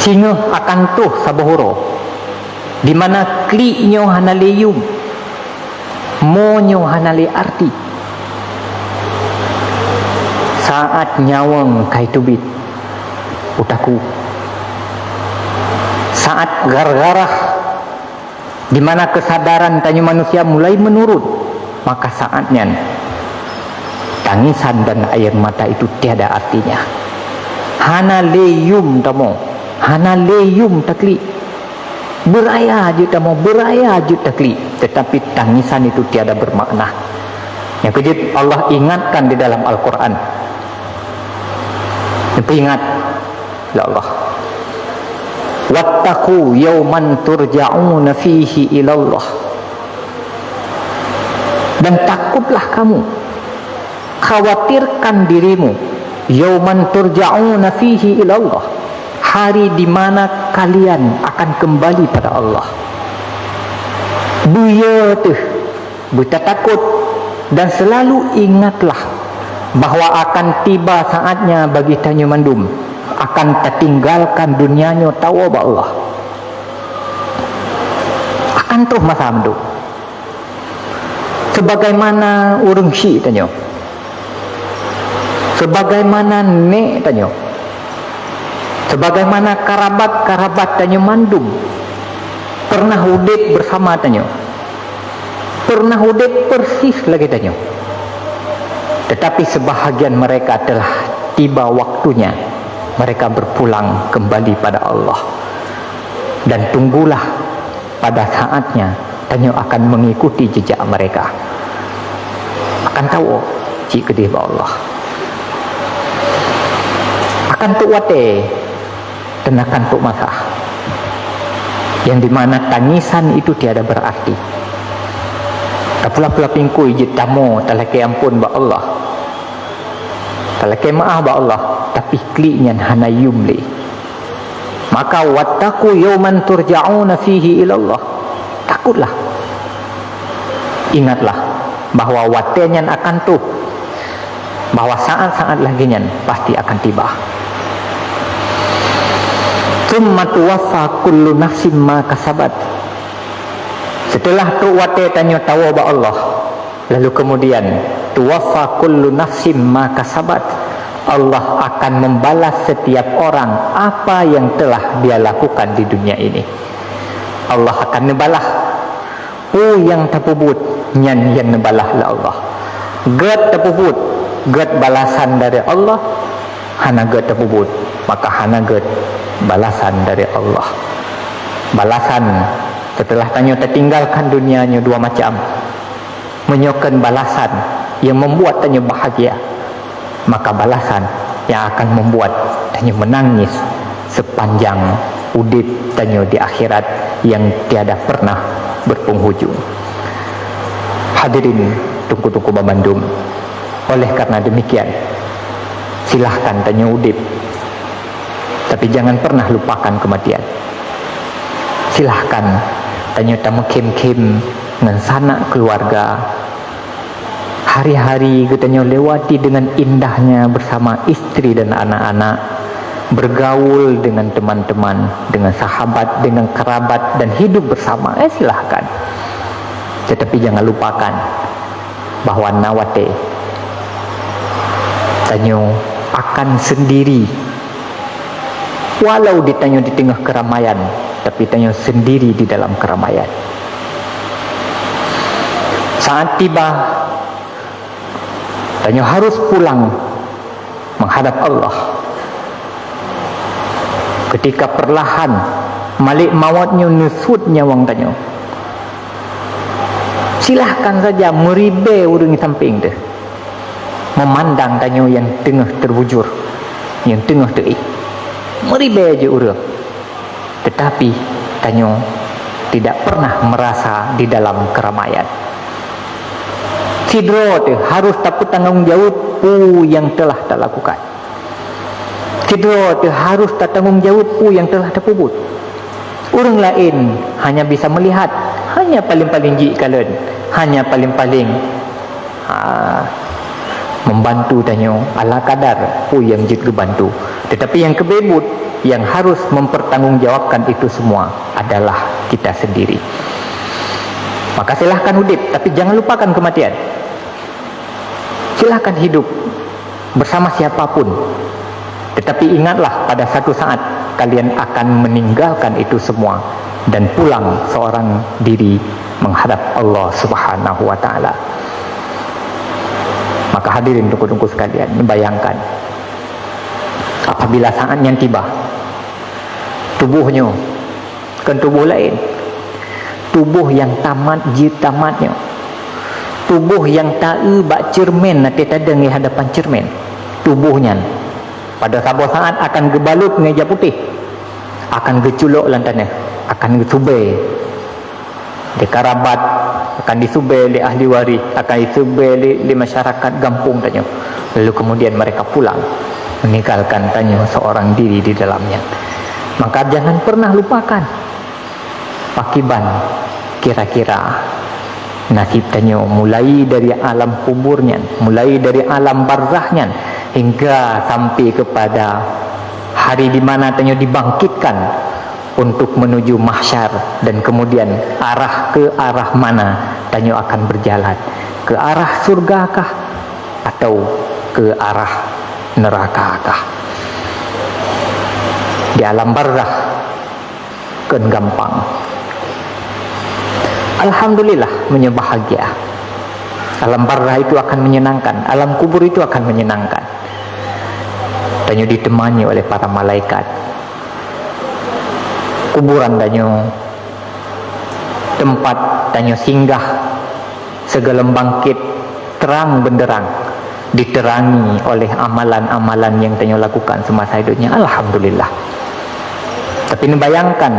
singa akan tuh sabohoro di mana kliknyo hanaleyum monyo hanale arti saat nyawang kaitubit utaku saat gargarah di mana kesadaran tanya manusia mulai menurun, maka saatnya tangisan dan air mata itu tiada artinya. Hanaleyum tamo, hanaleyum takli, beraya aja tamo, beraya aja takli, tetapi tangisan itu tiada bermakna. Yang kedua Allah ingatkan di dalam Al-Quran. Ingat, ya Allah. Wattaqu yawman turja'una fihi ilallah. Dan takutlah kamu, khawatirkan dirimu, yawman turja'una fihi ilallah, hari di mana kalian akan kembali pada Allah. Buya tuh, buta takut, dan selalu ingatlah bahwa akan tiba saatnya bagi Tanjung Mandum akan tertinggalkan dunianya tahu ba Allah. Akan tuh masa mandu. Sebagaimana urang si tanyo. Sebagaimana nek tanyo. Sebagaimana karabat-karabat Tanjung Mandum pernah hidup bersama tanyo. Pernah hidup persis lagi tanyo. Tetapi sebahagian mereka telah tiba waktunya mereka berpulang kembali pada Allah. Dan tunggulah pada saatnya tanyo akan mengikuti jejak mereka. Akan tahu cik kedih ba Allah. Akan tu wate dan akan tu masa. Yang dimana tangisan itu tiada berarti. Pula-pula pingkui je tamu talake ampun ba Allah. Talake maaf ba Allah, tapi kliknya hana yumli. Maka wattaqu yawman turja'una fihi ilallah. Takutlah. Ingatlah bahwa watenya akan tuh, bahwa saat-saat laginya pasti akan tiba. Tsumma tuwaffa kullu nafsin ma kasabat. Setelah tu wate tanya tahu ba Allah, lalu kemudian tuwaffa kullu nafsin ma kasabat. Allah akan membalas setiap orang apa yang telah dia lakukan di dunia ini. Allah akan membalas. Yang terpubut nyan yang membalas lah Allah. Gad terpubut, gad balasan dari Allah. Hana gad terpubut, maka hana gad balasan dari Allah. Balasan setelah tanya tertinggalkan dunianya dua macam. Menyokan balasan yang membuat tanya bahagia, maka balasan yang akan membuat tanya menangis sepanjang udip tanya di akhirat yang tiada pernah berpenghujung. Hadirin tungku-tungku Babandung, oleh karena demikian silahkan tanya udip, tapi jangan pernah lupakan kematian. Silahkan tanya tamu kem-kem dengan sanak keluarga. Hari-hari katanya lewati dengan indahnya bersama istri dan anak-anak, bergaul dengan teman-teman, dengan sahabat, dengan kerabat, dan hidup bersama. Silahkan. Tetapi jangan lupakan bahwa nawate tanyo akan sendiri. Walau ditanya di tengah keramaian, tapi tanyo sendiri di dalam keramaian. Saat tiba, tanyo harus pulang menghadap Allah. Ketika perlahan malik mawatnya nusut nyawang tanyo, silahkan saja meribe urang di samping tu, memandang tanyo yang tengah terbujur, yang tengah terik, meribe je urang. Tetapi tanyo tidak pernah merasa di dalam keramaian. Sidro tu harus takut tanggung jawab yang telah tak lakukan. Sidro tu harus tak tanggung jawab yang telah terpubut. Orang lain hanya bisa melihat, hanya paling-paling jikalan, hanya paling-paling membantu tanyo ala kadar yang jik bantu. Tetapi yang kebebut yang harus mempertanggungjawabkan itu semua adalah kita sendiri. Maka silahkan hidup, tapi jangan lupakan kematian. Silahkan hidup bersama siapapun, tetapi ingatlah pada satu saat kalian akan meninggalkan itu semua dan pulang seorang diri menghadap Allah Subhanahu wa ta'ala. Maka hadirin tunggu-tunggu sekalian, bayangkan apabila saatnya tiba, tubuhnya kan tubuh lain, tubuh yang tamatnya, tubuh yang tak bak cermin nanti tadeng di hadapan cermin, tubuhnya pada sebuah saat akan gebalut ngeja putih, akan geculuk lantannya, akan gesubay di karabat, akan disubay di ahli waris, akan disubay di masyarakat kampung tanya. Lalu kemudian mereka pulang meninggalkan tanya seorang diri di dalamnya. Maka jangan pernah lupakan pakiban kira-kira nasib tanya, mulai dari alam kuburnya, mulai dari alam barzahnya, hingga sampai kepada hari di mana tanya dibangkitkan untuk menuju mahsyar, dan kemudian ke arah mana tanya akan berjalan, ke arah surgakah atau ke arah nerakakah. Di alam barzah kan gampang, alhamdulillah, menyebahagia. Alam barzah itu akan menyenangkan, alam kubur itu akan menyenangkan. Tanya ditemani oleh para malaikat. Kuburan tanya tempat tanya singgah segelem bangkit terang benderang, diterangi oleh amalan-amalan yang tanya lakukan semasa hidupnya. Alhamdulillah. Tapi bayangkan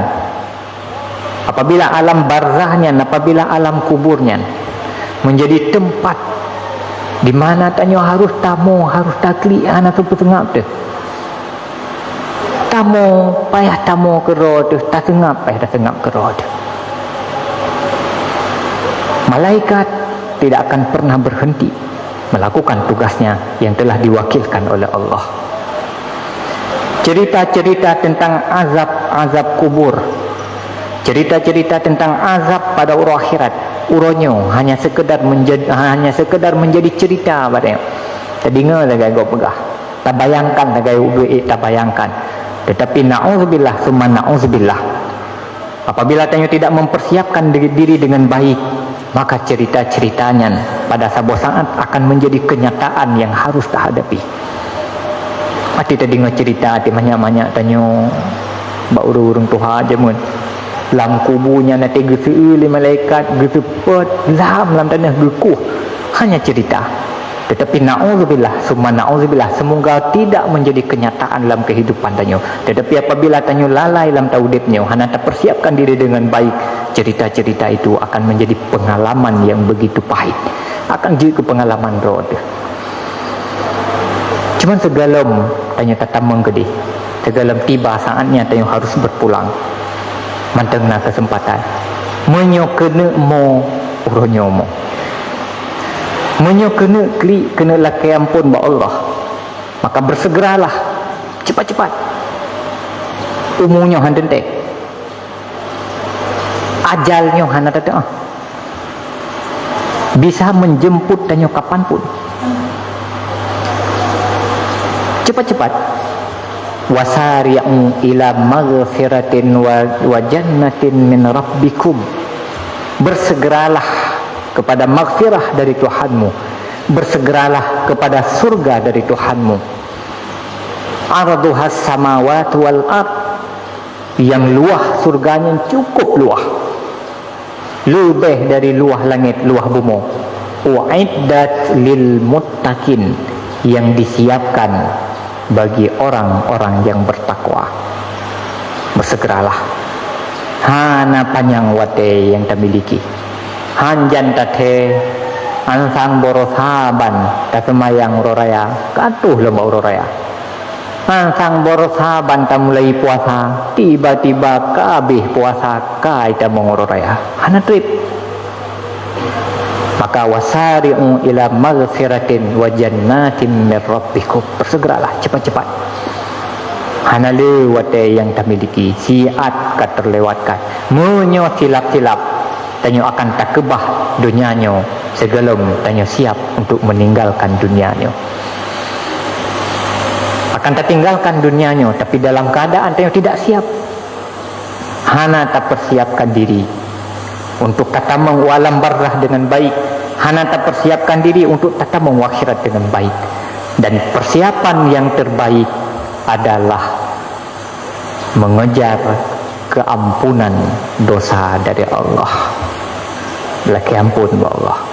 apabila alam barzahnya, apabila alam kuburnya menjadi tempat di mana tanya harus tamu, harus taklian atau petengap tu. Tamu payah tamu ke roh tu, tak sengap payah tak sengap ke roh tu. Malaikat tidak akan pernah berhenti melakukan tugasnya yang telah diwakilkan oleh Allah. Cerita-cerita tentang azab kubur, cerita-cerita tentang azab pada urang akhirat, uronyo hanya sekedar menjadi cerita padanya. Tadinga lagai go pegah, tak bayangkan lagai ubi, tak bayangkan. Tetapi na'udzubillah summa na'udzubillah, apabila tanya tidak mempersiapkan diri dengan baik, maka cerita-ceritanya pada sebuah saat akan menjadi kenyataan yang harus dihadapi. Hati tadi cerita, hati banyak-banyak tanya bak urung Tuhan aja mun lam kubunya nanti geseli malaikat gesepet lam tanah gekuh, hanya cerita. Tetapi na'udzubillah summa na'udzubillah, semoga tidak menjadi kenyataan dalam kehidupan tanyo. Tetapi apabila tanyo lalai dalam taudibnya, hanya tak persiapkan diri dengan baik, cerita-cerita itu akan menjadi pengalaman yang begitu pahit, akan jadi pengalaman roh. Cuman segalam tanyo tatamang gede, segalam tiba saatnya tanyo harus berpulang, mantengna kesempatan menyo kena mo uronyo mo, menyo kena lakai ampun ba Allah, maka bersegeralah cepat-cepat. Umurnya handente, ajalnya hana datang, bisa menjemput tanyo kapanpun. Cepat-cepat. Wasari'u ila maghfiratin wa jannatin min rabbikum, bersegeralah kepada maghfirah dari Tuhanmu, bersegeralah kepada surga dari Tuhanmu. Arduhas samawati wal ard, yang luah surganya cukup luah, lebih dari luah langit, luah bumi. Uiddat lil muttaqin, yang disiapkan bagi orang-orang yang bertakwa. Bersegeralah. Hana panjang wate yang tak miliki. Hanjan tate ansang borosaban tasemayang uroraya katuh lembah uroraya. Ansang borosaban tak mulai puasa, tiba-tiba kabeh puasa kai tak menguroraya. Hana trip. Maka wasari'u ila maghfiratin wa jannatin min rabbikum, bersegeralah cepat-cepat. Hanale wate yang tamiliki siat ka terlewatkan. Menyo silap-silap tanyo akan takebah dunianyo segelum tanyo siap untuk meninggalkan dunianyo. Akan tertinggalkan dunianyo tapi dalam keadaan tanyo tidak siap. Hana tak persiapkan diri untuk tatamang alam barrah dengan baik. Hana tak persiapkan diri untuk tatamang akhirat dengan baik. Dan persiapan yang terbaik adalah mengejar keampunan dosa dari Allah. Laki ampun Allah.